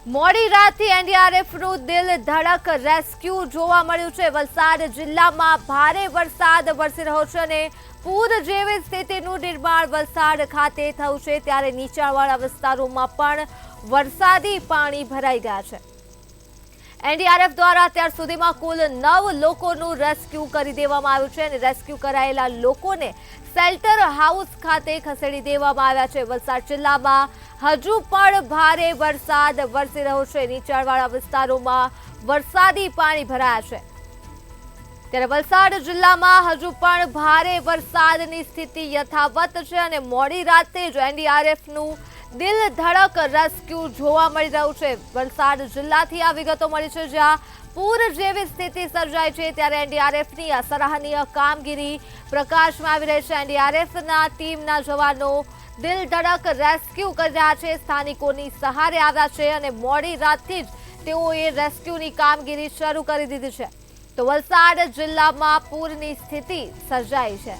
મોડી રાતથી એનડીઆરએફનું દિલ ધડક રેસ્ક્યુ જોવા મળ્યું છે। વલસાડ જિલ્લામાં ભારે વરસાદ વરસી રહ્યો છે અને પૂર જેવી સ્થિતિનું નિર્માણ વલસાડ ખાતે થયું છે, ત્યારે નીચાણવાળા વિસ્તારોમાં પણ વરસાદી પાણી ભરાઈ ગયા છે। એનડીઆરએફ દ્વારા અત્યાર સુધીમાં કુલ 9 લોકોનું રેસ્ક્યુ કરી દેવામાં આવ્યું છે અને રેસ્ક્યુ કરાયેલા લોકોને શેલ્ટર હાઉસ ખાતે ખસેડી દેવામાં આવ્યા છે। વલસાડ જિલ્લામાં હજુ પણ ભારે વરસાદ વરસી રહ્યો છે। નીચાણવાળા વિસ્તારોમાં વરસાદી પાણી ભરાયા છે, ત્યારે વલસાડ જિલ્લામાં હજુ પણ ભારે વરસાદની સ્થિતિ યથાવત છે અને મોડી રાતે જ એનડીઆરએફનું દિલ ધડક રેસ્ક્યુ જોવા મળી રહ્યું છે। વલસાડ જિલ્લાથી આ વિગતો મળી છે, જ્યાં પૂર જેવી સ્થિતિ સર્જાય છે, ત્યારે એનડીઆરએફની આ સરાહનીય કામગીરી પ્રકાશમાં આવી રહી છે। એનડીઆરએફના ટીમના જવાનો દિલ ધડક રેસ્ક્યુ કરી રહ્યા છે, સ્થાનિકોની સહારે આવ્યા છે અને મોડી રાતથી જ તેઓએ રેસ્ક્યુની કામગીરી શરૂ કરી દીધી છે। તો વલસાડ જિલ્લામાં પૂરની સ્થિતિ સર્જાઈ છે।